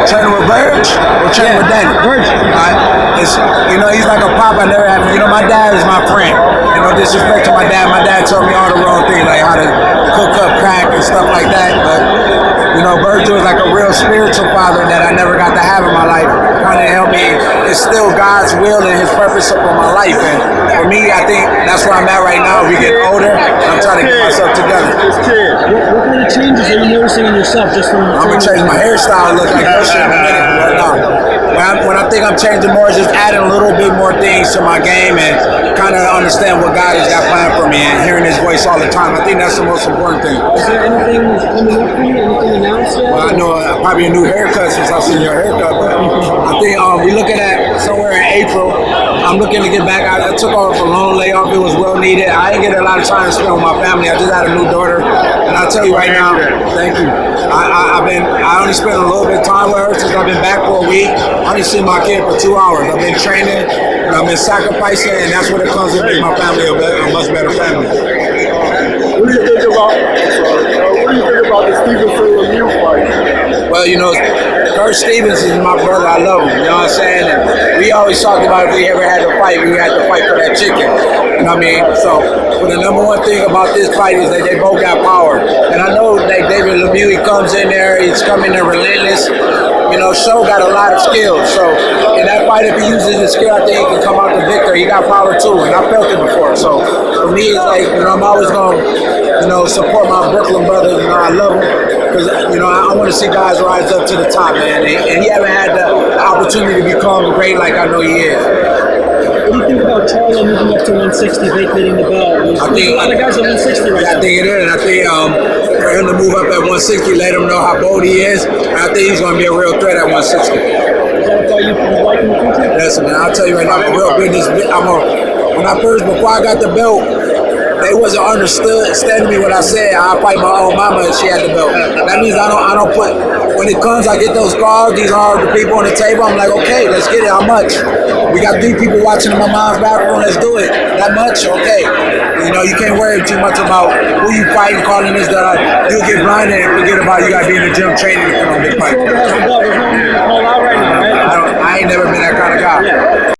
Training with Burge or training with Danny? Burge. It's, he's like a pop I never had. My dad is my friend. No disrespect to my dad. My dad told me all the wrong things, like how to cook up crack and stuff like that. But Burge was like a real spiritual father that I never got to have in my life. Kind of helped me instill God's will and His purpose upon my life. And for me, I think that's where I'm at right now. As we get older, I'm trying to get myself together. What kind of changes are you noticing in yourself just from? I'm gonna change my hairstyle. Look like that shit in a minute. But no. When I think I'm changing more, is just adding a little bit more things to my game and kind of understand what God has got planned for me and hearing His voice all the time. I think that's the most important thing. Is there anything coming up for you? Anything announced yet? Well, I know probably a new haircut since I've seen your haircut, but I think we're looking at somewhere in April. I'm looking to get back. I took off a long layoff. It was well needed. I didn't get a lot of time to spend with my family. I just had a new daughter, and I'll tell you right now, thank you. I only spent a little bit of time with her since I've been back for a week. I only seen my kid for 2 hours. I've been training and I've been sacrificing, and that's what it comes to make my family a much better family. What do you think about the Stevenson Lemieux fight? Well, Kurt Stevens is my brother. I love him. You know what I'm saying? And we always talked about if we ever had to fight, we had to fight for that chicken. You know what I mean? So, the number one thing about this fight is that they both got power. And I know that David Lemieux, he comes in there, he's coming there relentless. Show got a lot of skills. So, in that fight, if he uses his skill, I think he can come out the victor. He got power too, and I felt it before. So, for me, it's like, I'm always going to, support my Brooklyn brothers. I love them. Because, I want to see guys rise up to the top, man. And he haven't had the opportunity to become great like I know he is. What do you think about Charlo moving up to 160, vacating the belt? There's a lot of guys at 160 right now. I think it is. And I think for him to move up at 160, let him know how bold he is, I think he's going to be a real threat at 160. Is that a fight you like in the future? Listen, man, I'll tell you right now, I'm a real business. Before I got the belt, they wasn't understanding me when I said I fight my own mama and she had the belt. That means I don't put, when it comes, I get those calls, these are the people on the table, I'm like, okay, let's get it, how much? We got 3 people watching in my mom's bathroom, let's do it. That much? Okay. You can't worry too much about who you fighting, calling this, that. You'll get blinded and forget about you got to be in the gym training to put on a big fight. I ain't I ain't never been that kind of guy. Yeah.